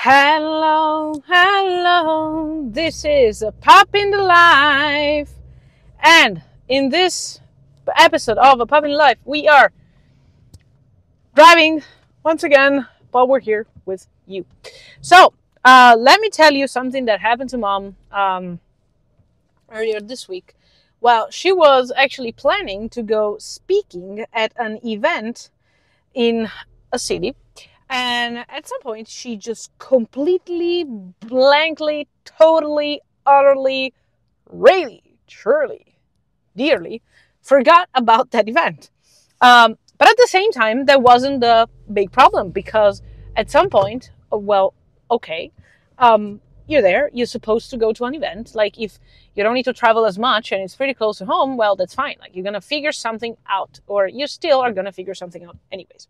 Hello, hello. This is a Pup in the Life. And in this episode of A Pup in the Life, we are driving once again, but we're here with you. So, let me tell you something that happened to Mom earlier this week. Well, she was actually planning to go speaking at an event in a city. And at some point, she just completely, blankly, totally, utterly, really, truly, dearly forgot about that event. But at the same time, there wasn't a big problem because at some point, you're there, you're supposed to go to an event. Like if you don't need to travel as much and it's pretty close to home, well, that's fine. Like you're going to figure something out, or you still are going to figure something out anyways.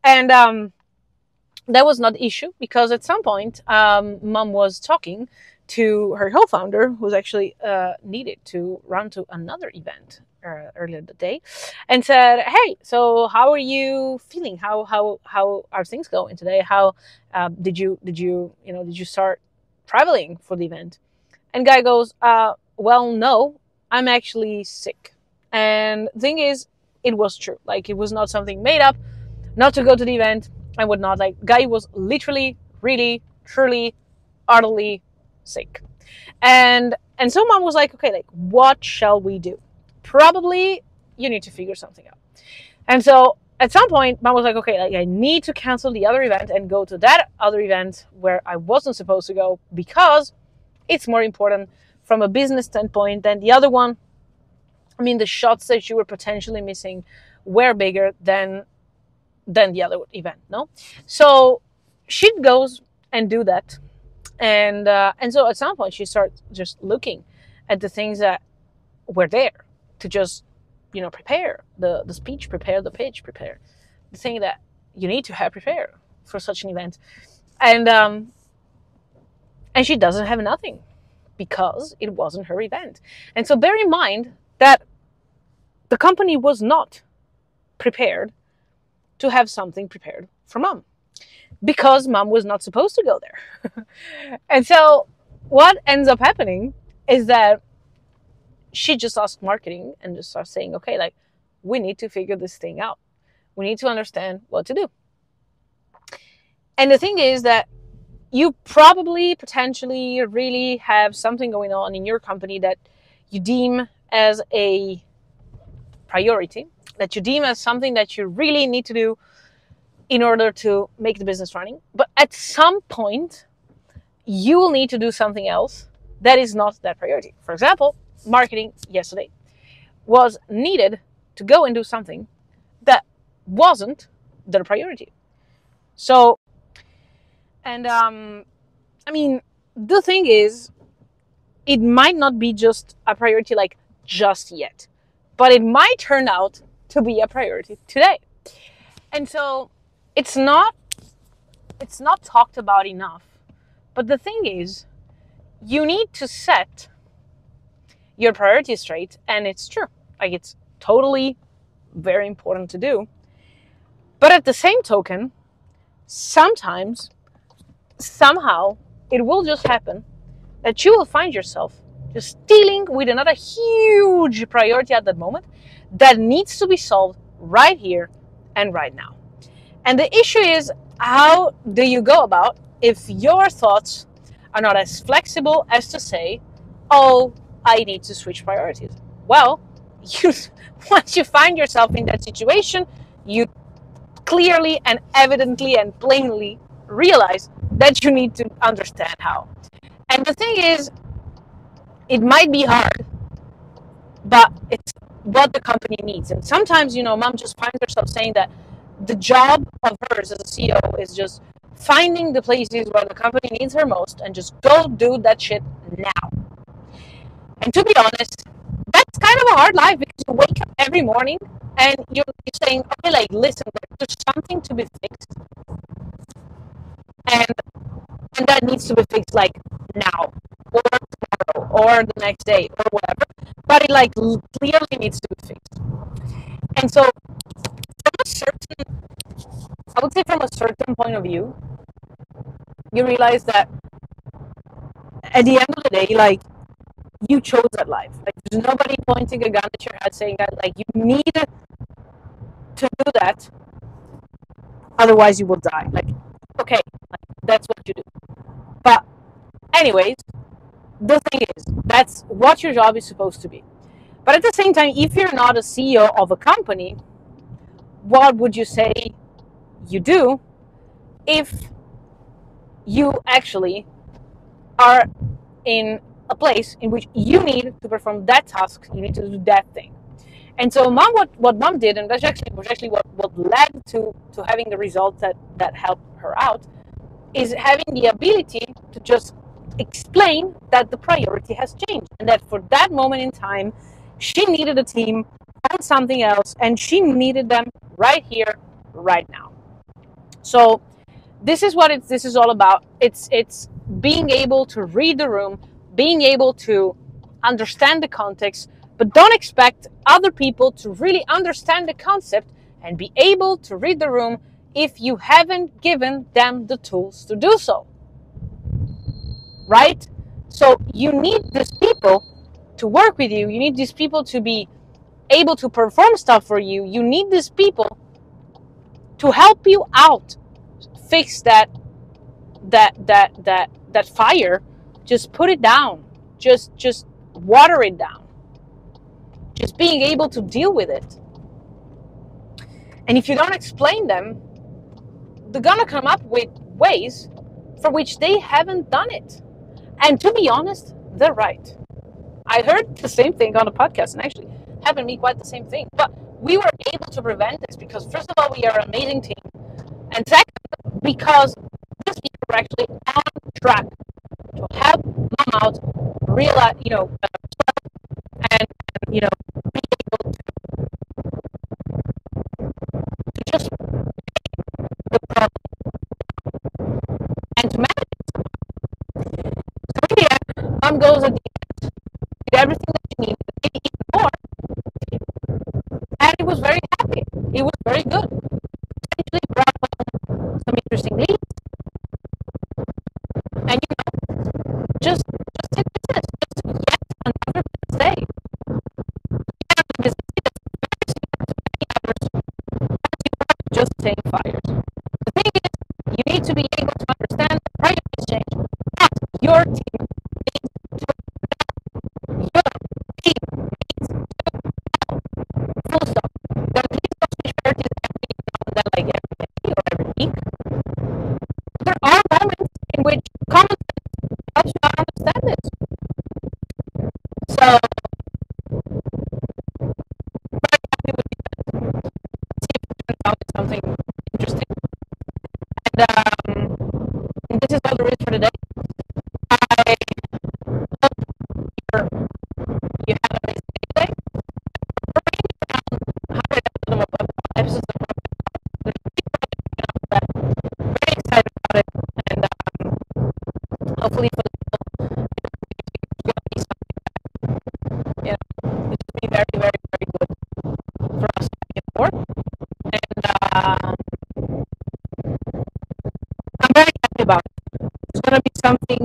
And, that was not the issue because at some point, Mom was talking to her co-founder, who's actually needed to run to another event earlier the day, and said, "Hey, so how are you feeling? How are things going today? How did you start traveling for the event?" And guy goes, "Well, no, I'm actually sick." And the thing is, it was true. Like it was not something made up, not to go to the event. And whatnot. Like guy was literally, really, truly, utterly sick. And so Mom was like, okay, like what shall we do? Probably you need to figure something out. And so at some point, Mom was like, okay, like I need to cancel the other event and go to that other event where I wasn't supposed to go because it's more important from a business standpoint than the other one. I mean, the shots that you were potentially missing were bigger than the other event, no? So she goes and do that. And so at some point she starts just looking at the things that were there to just, prepare the speech, prepare the pitch, prepare the thing that you need to have prepared for such an event. And she doesn't have nothing because it wasn't her event. And so bear in mind that the company was not prepared to have something prepared for Mom because Mom was not supposed to go there. And so what ends up happening is that she just asked marketing and just starts saying, okay, like we need to figure this thing out. We need to understand what to do. And the thing is that you probably potentially really have something going on in your company that you deem as a priority, that you deem as something that you really need to do in order to make the business running. But at some point, you will need to do something else that is not that priority. For example, marketing yesterday was needed to go and do something that wasn't their priority. So, and I mean, the thing is, it might not be just a priority like just yet, but it might turn out to be a priority today. And so it's not talked about enough. But the thing is, you need to set your priorities straight, and it's true. Like it's totally very important to do. But at the same token, sometimes, somehow, it will just happen that you will find yourself just dealing with another huge priority at that moment that needs to be solved right here and right now. And the issue is, how do you go about if your thoughts are not as flexible as to say, oh, I need to switch priorities? Well, once you find yourself in that situation, you clearly and evidently and plainly realize that you need to understand how. And the thing is, it might be hard, but it's what the company needs. And sometimes, Mom just finds herself saying that the job of hers as a CEO is just finding the places where the company needs her most and just go do that shit now. And to be honest, that's kind of a hard life because you wake up every morning and you're saying, okay, like, listen, there's something to be fixed. And that needs to be fixed like now or tomorrow or the next day or whatever. But it like clearly needs to be fixed. And so from a certain point of view, you realize that at the end of the day, like, you chose that life. Like, there's nobody pointing a gun at your head saying that, like, you need to do that, otherwise you will die. Like, okay, like, that's what you do. But anyways, the thing is, that's what your job is supposed to be. But at the same time, if you're not a CEO of a company, what would you say you do if you actually are in a place in which you need to perform that task, you need to do that thing? And so mom, what mom did, and that's actually what led to having the results that helped her out, is having the ability to just explain that the priority has changed, and that for that moment in time, she needed a team on something else, and she needed them right here, right now. So this is what this is all about. It's being able to read the room, being able to understand the context, but don't expect other people to really understand the concept and be able to read the room if you haven't given them the tools to do so. Right? So you need these people to work with you. You need these people to be able to perform stuff for you. You need these people to help you out, fix that fire. Just put it down. Just water it down. Just being able to deal with it. And if you don't explain them, they're gonna come up with ways for which they haven't done it. And to be honest, they're right. I heard the same thing on a podcast, and actually happened to me quite the same thing. But we were able to prevent this because, first of all, we are an amazing team, and second, because these people were actually on track to help mom out, realize, and be able to just the problem and to manage it. So in the end, mom goes at the end, did everything that she needed, maybe even more, and it was very happy. It was very good. Essentially brought home some interesting leads, and just hit business, just yet another business day. Business just saying fires. The thing is, you need to be able to understand the priorities change that your team needs to know. Your team needs to know. Full stop. There are these priorities every now and then, like every day or every week. There are moments in which common sense helps you understand this. So, very happy with that. See if it turns out something interesting. And this is all there is for today. I hope you have a nice day. We're bringing around 100 episodes of that. Very excited about it, and hopefully for the people, it's going to be something that, it's going to be very, very, very good for us to get aboard. And I'm very happy about it. It's going to be something